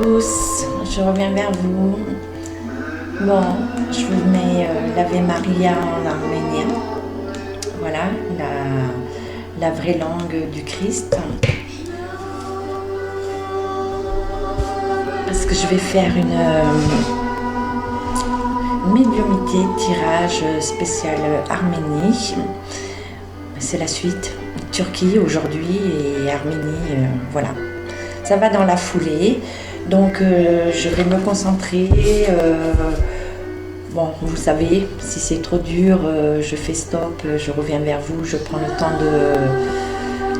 tous, je reviens vers vous. Bon, je vous mets l'Ave Maria en arménien. Voilà, la vraie langue du Christ. Parce que je vais faire une médiumnité, tirage spécial Arménie. C'est la suite. Turquie aujourd'hui et Arménie, voilà. Ça va dans la foulée. Donc je vais me concentrer. Bon, vous savez, si c'est trop dur, je fais stop, je reviens vers vous, je prends le temps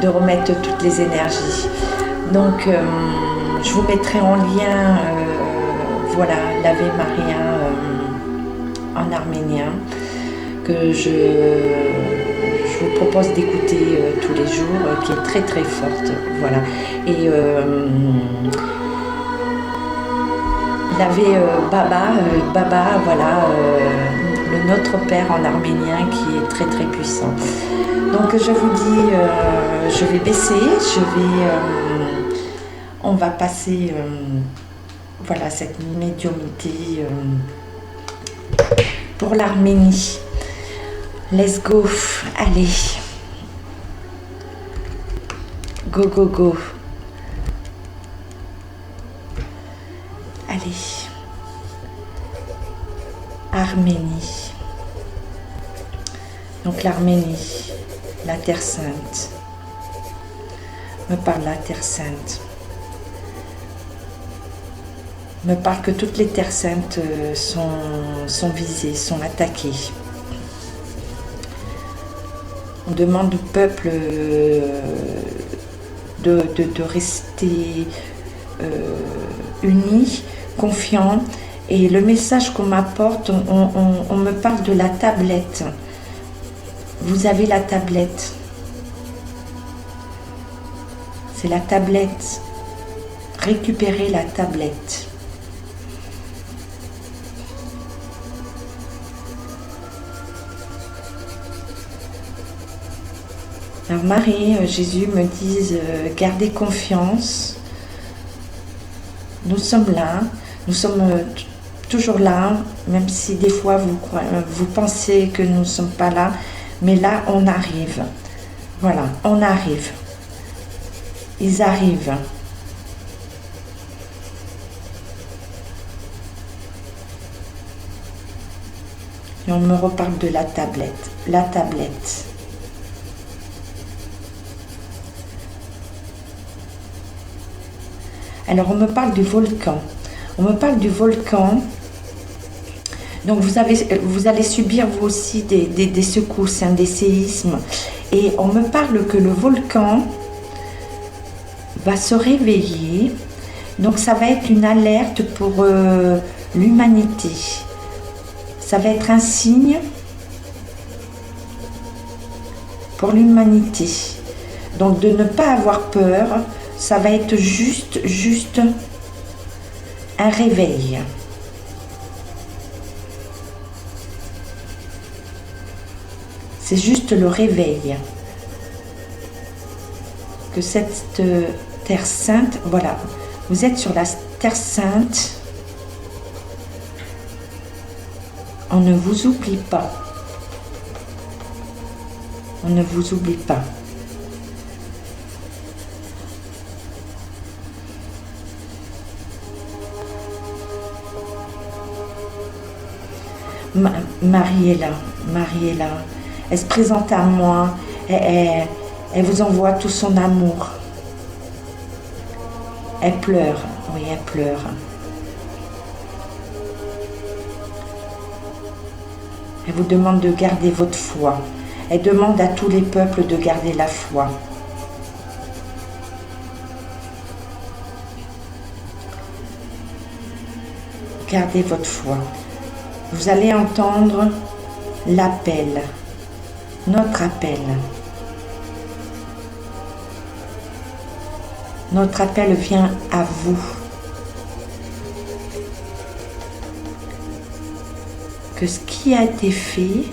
de remettre toutes les énergies. Donc je vous mettrai en lien, voilà, l'Ave Maria en arménien, que je vous propose d'écouter tous les jours, qui est très très forte, voilà. Et il avait Baba, voilà, le Notre Père en arménien qui est très très puissant. Donc je vous dis, je vais baisser, on va passer, voilà, cette médiumnité pour l'Arménie. Let's go, allez, go go go. Allez, Arménie. Donc l'Arménie, la Terre Sainte. Me parle la Terre Sainte. Me parle que toutes les Terres Saintes sont visées, sont attaquées. On demande au peuple de rester unis, confiants. Et le message qu'on m'apporte, on me parle de la tablette. Vous avez la tablette. C'est la tablette. Récupérez la tablette. Alors Marie, Jésus me disent, gardez confiance. Nous sommes là, nous sommes toujours là, même si des fois vous pensez que nous ne sommes pas là, mais là on arrive. Voilà, on arrive. Ils arrivent. Et on me reparle de la tablette. La tablette. Alors on me parle du volcan. On me parle du volcan. Donc vous allez subir vous aussi des secousses, hein, des séismes. Et on me parle que le volcan va se réveiller. Donc ça va être une alerte pour l'humanité. Ça va être un signe pour l'humanité. Donc de ne pas avoir peur. Ça va être juste un réveil. C'est juste le réveil. Que cette Terre Sainte, voilà, vous êtes sur la Terre Sainte. On ne vous oublie pas. On ne vous oublie pas. Marie est là, Marie est là. Elle se présente à moi, elle vous envoie tout son amour. Elle pleure, oui, elle pleure. Elle vous demande de garder votre foi. Elle demande à tous les peuples de garder la foi. Gardez votre foi. Vous allez entendre l'appel, notre appel. Notre appel vient à vous. Que ce qui a été fait,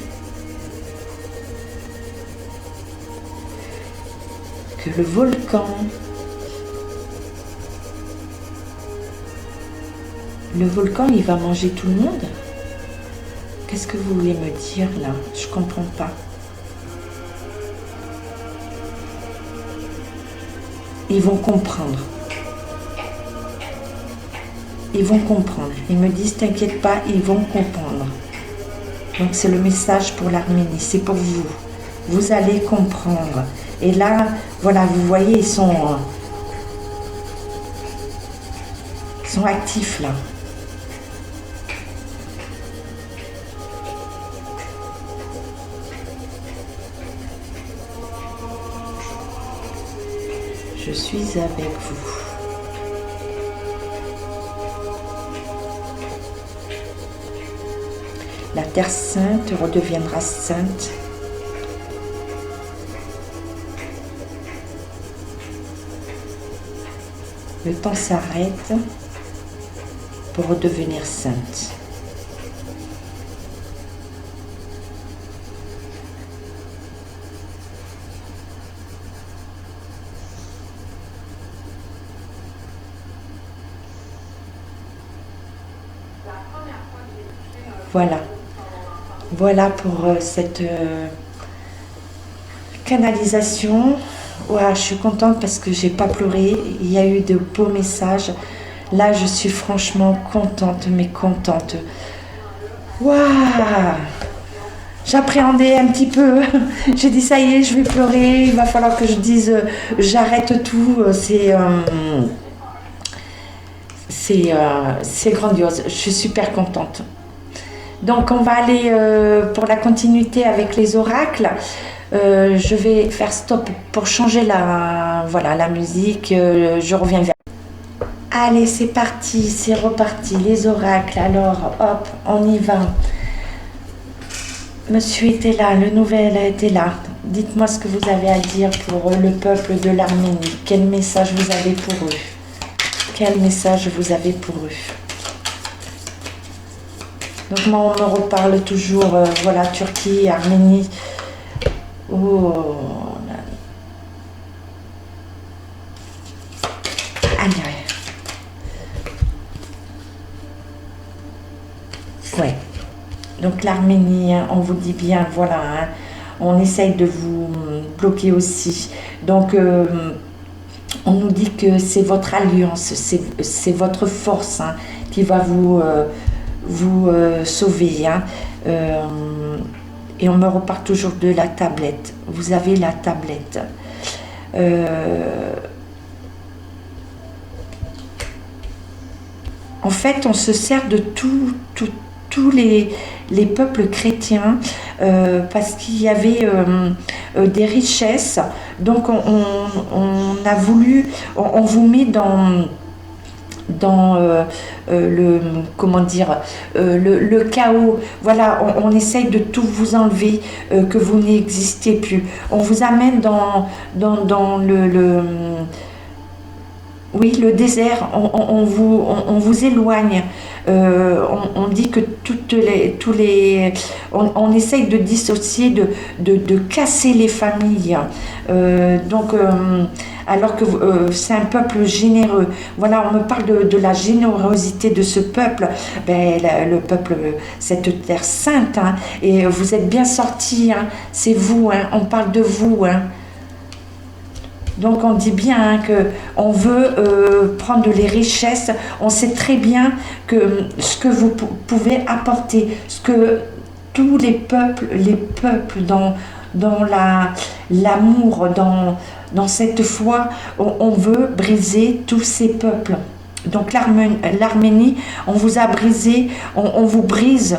que le volcan Le volcan, il va manger tout le monde? Qu'est-ce que vous voulez me dire là? Je comprends pas. Ils vont comprendre. Ils vont comprendre. Ils me disent, t'inquiète pas, ils vont comprendre. Donc c'est le message pour l'Arménie, c'est pour vous. Vous allez comprendre. Et là, voilà, vous voyez, ils sont actifs là. Je suis avec vous. La Terre Sainte redeviendra sainte. Le temps s'arrête pour redevenir sainte. Voilà. Voilà pour cette canalisation. Ouais, je suis contente parce que j'ai pas pleuré. Il y a eu de beaux messages. Là, je suis franchement contente, mais contente. Waouh! J'appréhendais un petit peu. J'ai dit ça y est, je vais pleurer. Il va falloir que je dise j'arrête tout. C'est grandiose. Je suis super contente. Donc on va aller pour la continuité avec les oracles. Je vais faire stop pour changer la musique. Je reviens vers. Allez, c'est parti, c'est reparti. Les oracles. Alors, hop, on y va. Monsieur était là, le nouvel était là. Dites-moi ce que vous avez à dire pour le peuple de l'Arménie. Quel message vous avez pour eux? Quel message vous avez pour eux? Donc moi, on me reparle toujours, voilà, Turquie, Arménie. Oh là. Allez, ouais. Donc l'Arménie, hein, on vous dit bien, voilà, hein, on essaye de vous bloquer aussi. Donc on nous dit que c'est votre alliance, c'est votre force, hein, qui va vous sauver. Hein. Et on me reparle toujours de la tablette. Vous avez la tablette. En fait, on se sert de tous les peuples chrétiens parce qu'il y avait des richesses. Donc on a voulu, on vous met dans le comment dire le chaos. Voilà, on essaye de tout vous enlever, que vous n'existiez plus. On vous amène dans oui, le désert. On vous éloigne. On dit que on essaye de dissocier, de casser les familles. Donc alors que c'est un peuple généreux. Voilà, on me parle de la générosité de ce peuple. Ben, le peuple, cette terre sainte, hein, et vous êtes bien sortis, hein, c'est vous, hein, on parle de vous. Hein. Donc on dit bien, hein, qu'on veut prendre les richesses. On sait très bien que ce que vous pouvez apporter, ce que tous les peuples dans l'amour, dans cette foi, on veut briser tous ces peuples. Donc l'Arménie, on vous a brisé, on vous brise.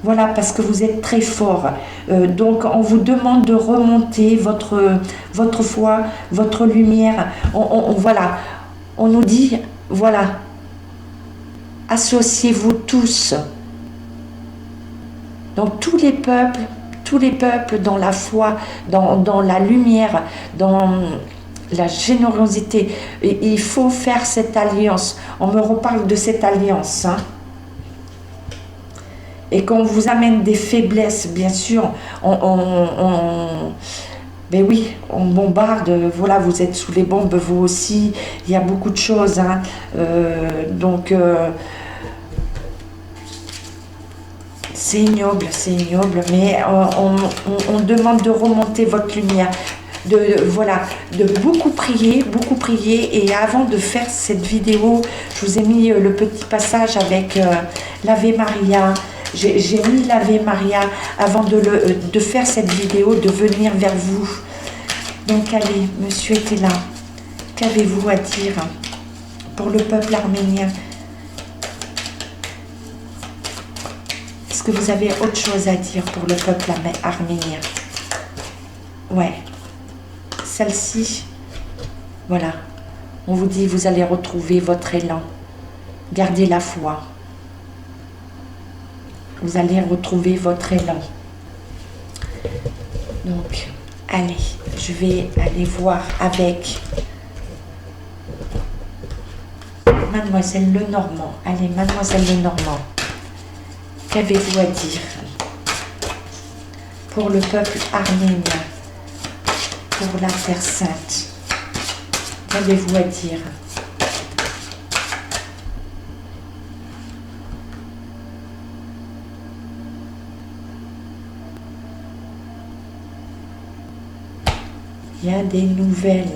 Voilà, parce que vous êtes très fort. Donc, on vous demande de remonter votre foi, votre lumière. Voilà, on nous dit, voilà, associez-vous tous. Donc, tous les peuples dans la foi, dans la lumière, dans la générosité. Et il faut faire cette alliance. On me reparle de cette alliance, hein. Et qu'on vous amène des faiblesses, bien sûr, ben oui, on bombarde, voilà, vous êtes sous les bombes, vous aussi, il y a beaucoup de choses, hein. Donc, c'est ignoble, mais on demande de remonter votre lumière, voilà, de beaucoup prier. Et avant de faire cette vidéo, je vous ai mis le petit passage avec l'Ave Maria. J'ai mis l'Ave Maria avant de faire cette vidéo, de venir vers vous. Donc allez, monsieur était là. Qu'avez-vous à dire pour le peuple arménien? Est-ce que vous avez autre chose à dire pour le peuple arménien? Ouais. Celle-ci, voilà. On vous dit, vous allez retrouver votre élan. Gardez la foi. Vous allez retrouver votre élan. Donc, allez, je vais aller voir avec Mademoiselle Lenormand. Allez, Mademoiselle Lenormand. Qu'avez-vous à dire pour le peuple arménien, pour la Terre Sainte? Qu'avez-vous à dire? Il y a des nouvelles,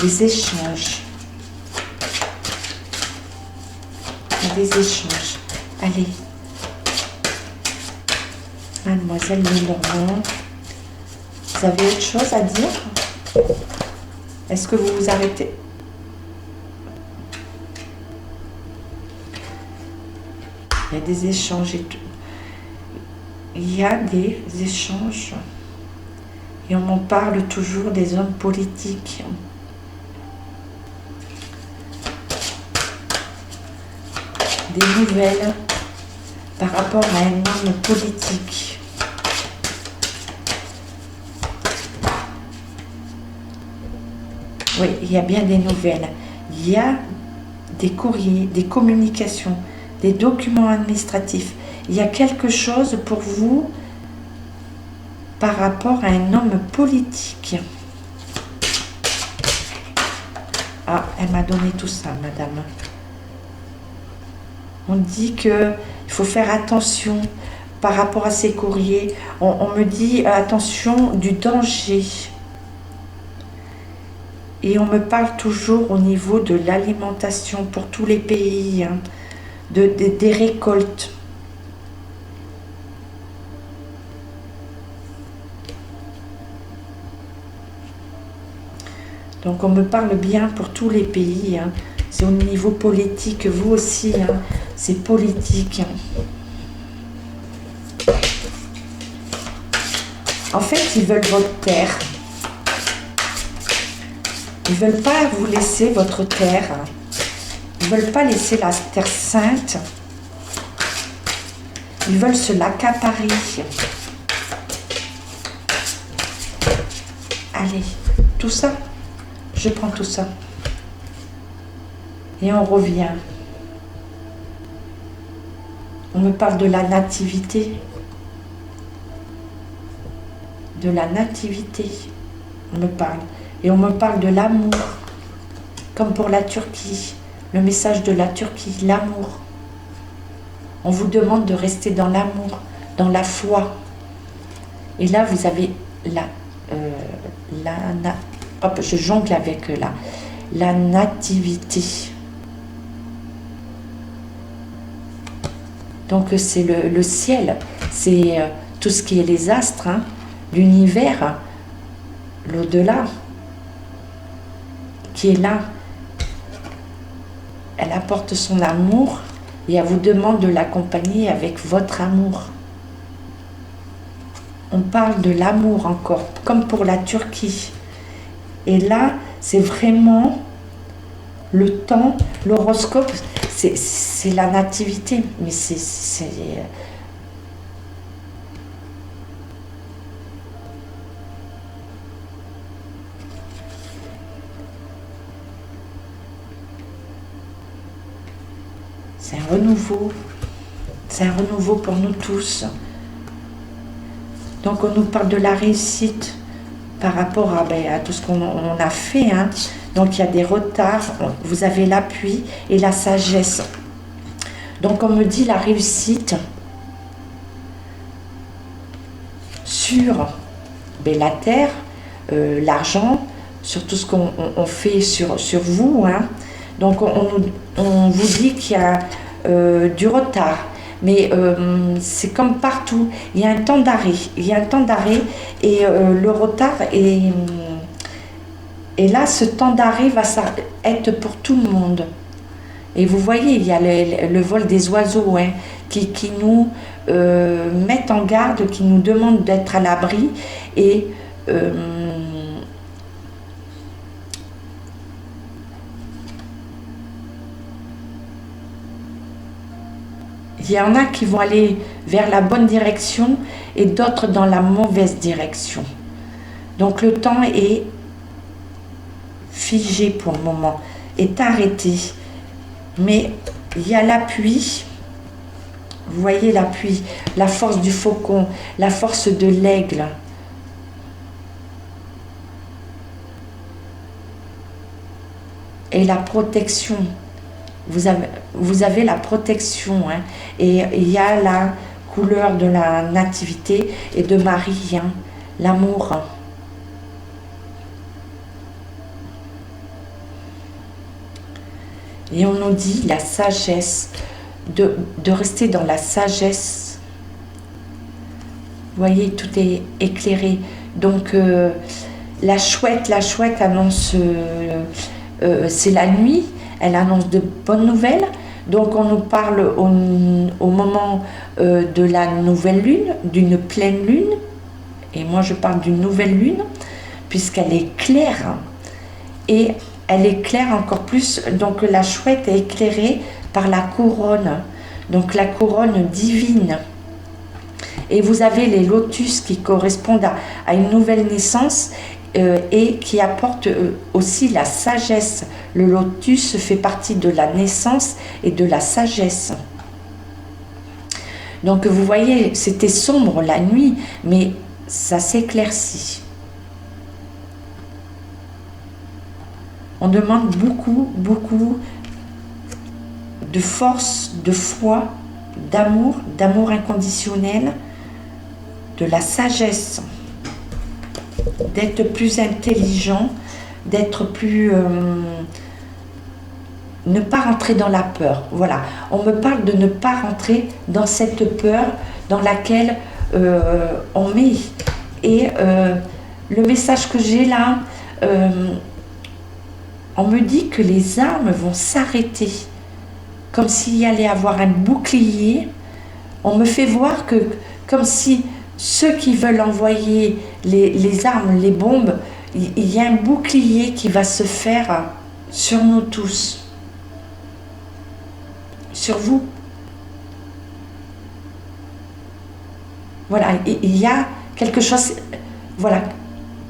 des échanges. Il y a des échanges. Allez, Mademoiselle Lenormand, vous avez autre chose à dire? Est-ce que vous vous arrêtez? Il y a des échanges et tout. Il y a des échanges. Et on m'en parle toujours des hommes politiques. Des nouvelles par rapport à un homme politique. Oui, il y a bien des nouvelles. Il y a des courriers, des communications, des documents administratifs. Il y a quelque chose pour vous par rapport à un homme politique. Ah, elle m'a donné tout ça, madame. On dit qu'il faut faire attention par rapport à ces courriers. On me dit attention du danger. Et on me parle toujours au niveau de l'alimentation pour tous les pays, hein, des récoltes. Donc on me parle bien pour tous les pays, hein. C'est au niveau politique, vous aussi, hein, c'est politique. En fait, ils veulent votre terre. Ils ne veulent pas vous laisser votre terre. Ils ne veulent pas laisser la terre sainte. Ils veulent se l'accaparer. Allez, tout ça, je prends tout ça. Et on revient. On me parle de la nativité. De la nativité, on me parle. Et on me parle de l'amour, comme pour la Turquie. Le message de la Turquie, l'amour. On vous demande de rester dans l'amour, dans la foi. Et là, vous avez hop, je jongle avec la nativité. Donc c'est le ciel, c'est tout ce qui est les astres, hein, l'univers, l'au-delà, qui est là. Elle apporte son amour et elle vous demande de l'accompagner avec votre amour. On parle de l'amour encore, comme pour la Turquie. Et là, c'est vraiment le temps, l'horoscope, c'est la nativité, mais c'est un renouveau. C'est un renouveau pour nous tous. Donc on nous parle de la réussite par rapport à tout ce qu'on a fait, hein. Donc il y a des retards, vous avez l'appui et la sagesse. Donc on me dit la réussite, sur la terre, l'argent, sur tout ce qu'on fait sur vous, hein. Donc on vous dit qu'il y a du retard, mais c'est comme partout, il y a un temps d'arrêt, et le retard et là ce temps d'arrêt va être pour tout le monde. Et vous voyez, il y a le vol des oiseaux, hein, qui nous mettent en garde, qui nous demandent d'être à l'abri. Et il y en a qui vont aller vers la bonne direction et d'autres dans la mauvaise direction. Donc le temps est figé pour le moment, est arrêté. Mais il y a l'appui, vous voyez l'appui, la force du faucon, la force de l'aigle. Et la protection, vous avez la protection, hein, et il y a la couleur de la nativité et de Marie, hein, l'amour. Et on nous dit la sagesse, de rester dans la sagesse. Vous voyez, tout est éclairé. Donc la chouette annonce, c'est la nuit, elle annonce de bonnes nouvelles. Donc on nous parle au moment de la nouvelle lune, d'une pleine lune. Et moi je parle d'une nouvelle lune, puisqu'elle est claire. Et elle éclaire encore plus, donc la chouette est éclairée par la couronne, donc la couronne divine. Et vous avez les lotus qui correspondent à une nouvelle naissance et qui apportent aussi la sagesse. Le lotus fait partie de la naissance et de la sagesse. Donc vous voyez, c'était sombre la nuit, mais ça s'éclaircit. On demande beaucoup de force, de foi, d'amour inconditionnel, de la sagesse, d'être plus intelligent, d'être plus... ne pas rentrer dans la peur. Voilà, on me parle de ne pas rentrer dans cette peur dans laquelle on met. Et le message que j'ai là... on me dit que les armes vont s'arrêter, comme s'il y allait avoir un bouclier. On me fait voir que, comme si ceux qui veulent envoyer les armes, les bombes, il y a un bouclier qui va se faire sur nous tous, sur vous. Voilà, il y a quelque chose, voilà,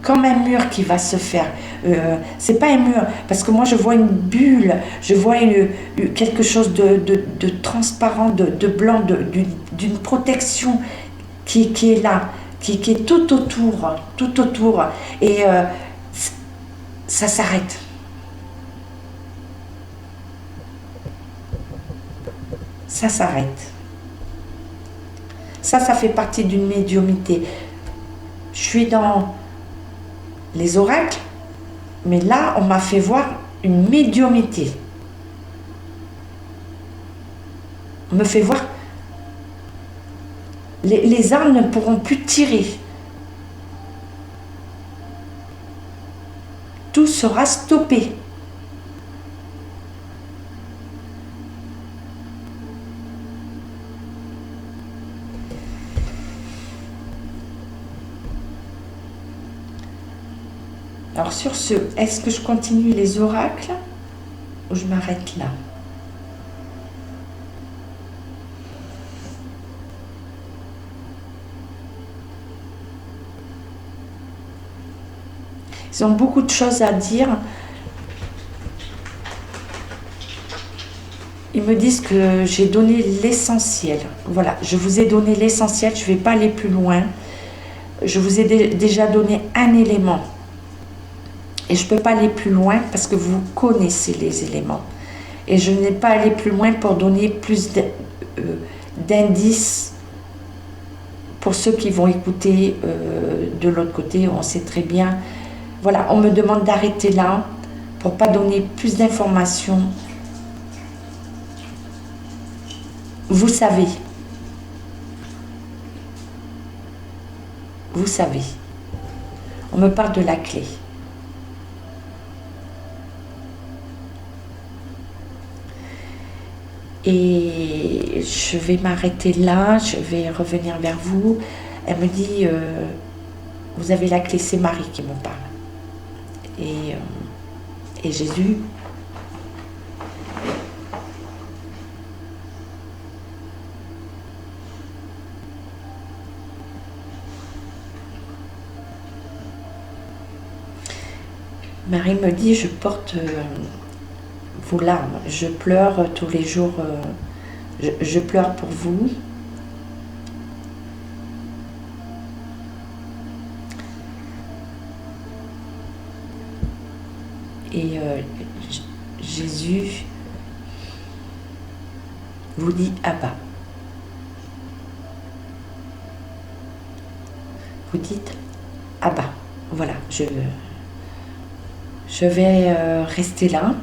comme un mur qui va se faire. C'est pas un mur, parce que moi je vois une bulle, je vois quelque chose de transparent, de blanc, d'une protection qui est là, qui est tout autour, et ça s'arrête. Ça s'arrête. Ça fait partie d'une médiumnité. Je suis dans les oracles, mais là, on m'a fait voir une médiumnité. On me fait voir, les armes ne pourront plus tirer. Tout sera stoppé. Alors sur ce, est-ce que je continue les oracles ou je m'arrête là? Ils ont beaucoup de choses à dire. Ils me disent que j'ai donné l'essentiel. Voilà, je vous ai donné l'essentiel, je ne vais pas aller plus loin. Je vous ai déjà donné un élément. Et je ne peux pas aller plus loin parce que vous connaissez les éléments. Et je n'ai pas allé plus loin pour donner plus d'indices Pour ceux qui vont écouter de l'autre côté, on sait très bien. Voilà, on me demande d'arrêter là pour pas donner plus d'informations. Vous savez. Vous savez. On me parle de la clé. Et je vais m'arrêter là, je vais revenir vers vous. Elle me dit, vous avez la clé, c'est Marie qui me parle. Et Jésus, Marie me dit, je porte vos larmes, je pleure tous les jours, je pleure pour vous. Et Jésus vous dit Abba. Vous dites Abba. Voilà, je vais rester là.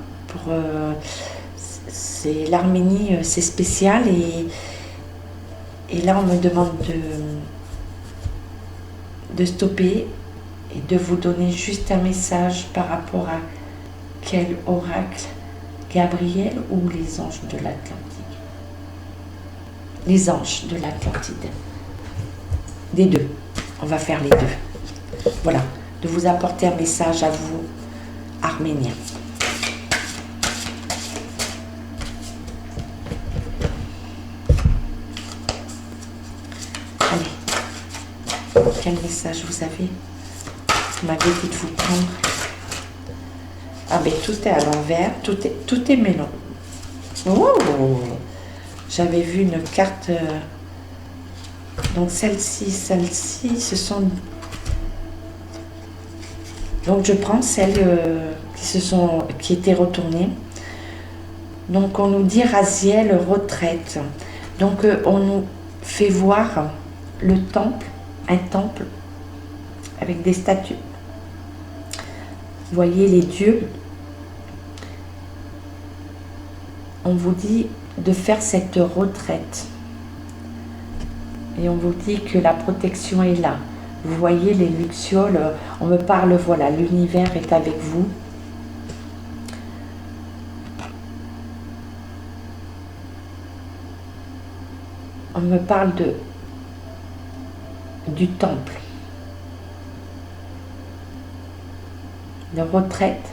C'est l'Arménie, c'est spécial et là on me demande de stopper et de vous donner juste un message par rapport à quel oracle, Gabriel ou les anges de l'Atlantique? Les anges de l'Atlantide. Des deux. On va faire les deux. Voilà. De vous apporter un message à vous, Arméniens. Allez. Quel message vous avez? Vous m'avez dit de vous prendre. Ah ben tout est à l'envers, tout est mélange. Oh, j'avais vu une carte. Donc celle-ci, ce sont. Donc je prends celles qui étaient retournées. Donc on nous dit Raziel retraite. Donc on nous fait voir le temple, un temple avec des statues. Vous voyez les dieux. On vous dit de faire cette retraite. Et on vous dit que la protection est là. Vous voyez les lucioles, on me parle, voilà, l'univers est avec vous. On me parle du temple. De retraite.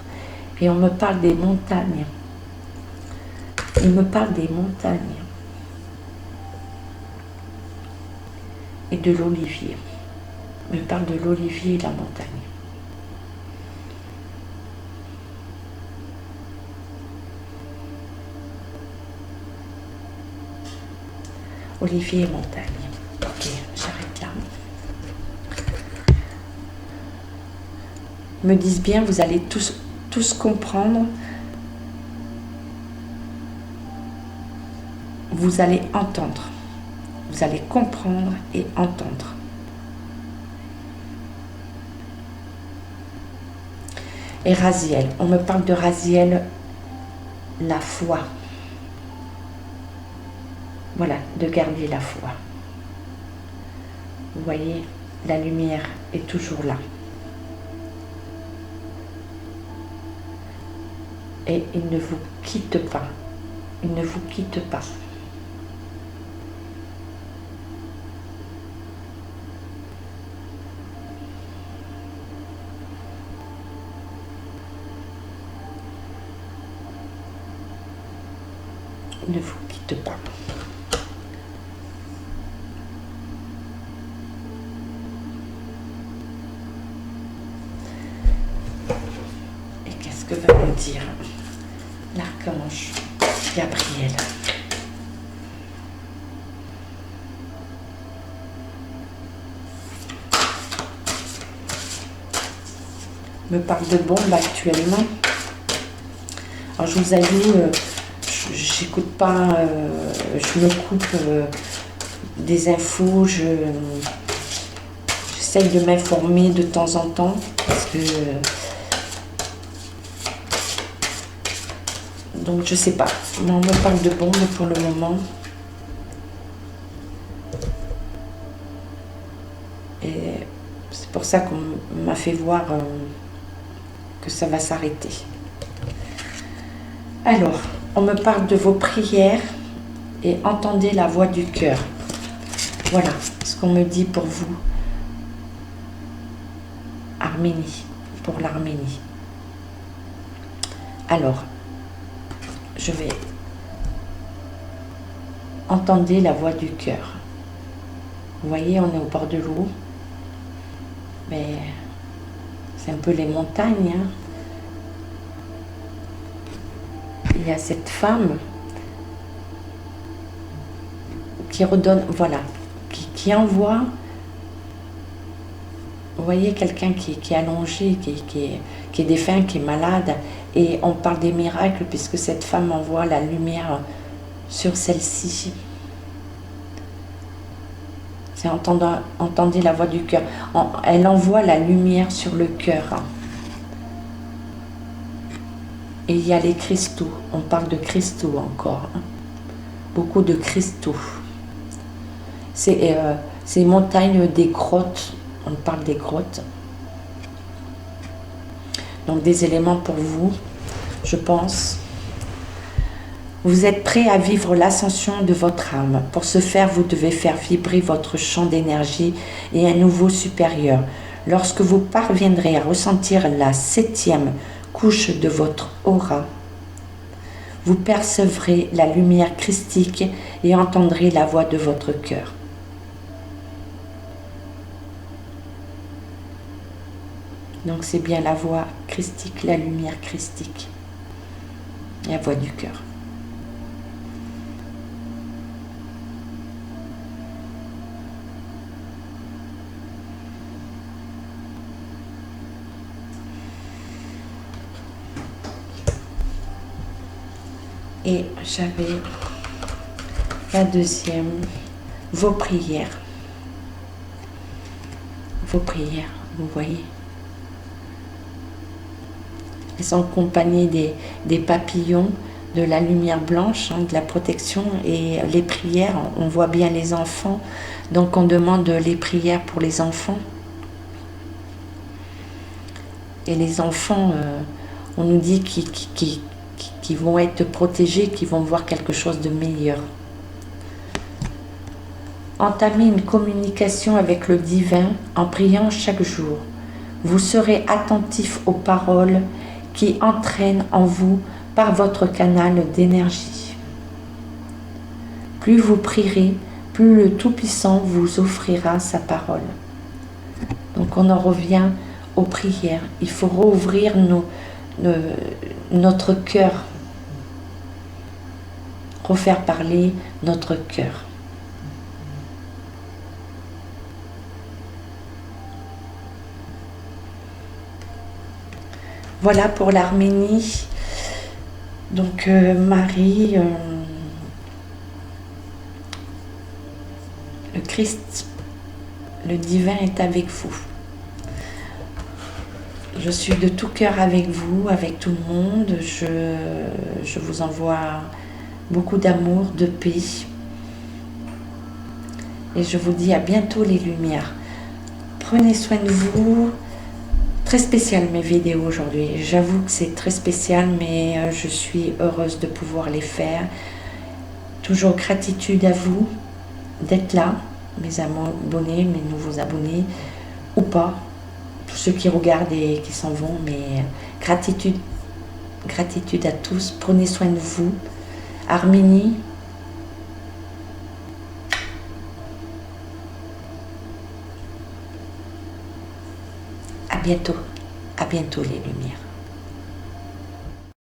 Et on me parle des montagnes. Il me parle des montagnes et de l'olivier. Il me parle de l'olivier et la montagne. Olivier et montagne. Ok, j'arrête là. Ils me disent bien, vous allez tous comprendre. Vous allez entendre, vous allez comprendre et entendre. Et Raziel, on me parle de Raziel, la foi. Voilà, de garder la foi. Vous voyez, la lumière est toujours là. Et il ne vous quitte pas. Il ne vous quitte pas. Ne vous quitte pas. Et qu'est-ce que va nous dire l'archange Gabriel? Me parle de bombes actuellement. Alors je vous avoue, j'écoute pas, je me coupe des infos, j'essaye de m'informer de temps en temps parce que donc je sais pas, on me parle de bombes pour le moment et c'est pour ça qu'on m'a fait voir que ça va s'arrêter. Alors, on me parle de vos prières et entendez la voix du cœur. Voilà ce qu'on me dit pour vous, Arménie, pour l'Arménie. Alors, je vais entendre la voix du cœur. Vous voyez, on est au bord de l'eau, mais c'est un peu les montagnes, hein. Il y a cette femme qui redonne, voilà, qui envoie, vous voyez, quelqu'un qui est allongé, qui est défunt, qui est malade, et on parle des miracles puisque cette femme envoie la lumière sur celle-ci. C'est entendez la voix du cœur. Elle envoie la lumière sur le cœur. Et il y a les cristaux. On parle de cristaux encore. Beaucoup de cristaux. C'est montagnes des grottes. On parle des grottes. Donc des éléments pour vous, je pense. Vous êtes prêt à vivre l'ascension de votre âme. Pour ce faire, vous devez faire vibrer votre champ d'énergie et un nouveau supérieur. Lorsque vous parviendrez à ressentir la 7e couche de votre aura, vous percevrez la lumière christique et entendrez la voix de votre cœur. Donc c'est bien la voix christique, la lumière christique, la voix du cœur. Et j'avais la deuxième, vos prières. Vos prières, vous voyez. Elles sont accompagnées des papillons, de la lumière blanche, de la protection, et les prières, on voit bien les enfants, donc on demande les prières pour les enfants. Et les enfants, on nous dit qu'ils vont être protégés, qu'ils vont voir quelque chose de meilleur. Entamez une communication avec le divin en priant chaque jour. Vous serez attentif aux paroles qui entraînent en vous par votre canal d'énergie. Plus vous prierez, plus le Tout-Puissant vous offrira sa parole. Donc on en revient aux prières. Il faut rouvrir notre cœur, refaire parler notre cœur. Voilà pour l'Arménie. Donc Marie, le Christ, le divin est avec vous. Je suis de tout cœur avec vous, avec tout le monde. Je vous envoie beaucoup d'amour, de paix. Et je vous dis à bientôt les lumières. Prenez soin de vous. Très spécial mes vidéos aujourd'hui. J'avoue que c'est très spécial, mais je suis heureuse de pouvoir les faire. Toujours gratitude à vous d'être là, mes abonnés, mes nouveaux abonnés, ou pas, tous ceux qui regardent et qui s'en vont, mais gratitude à tous. Prenez soin de vous. Arménie, à bientôt les lumières.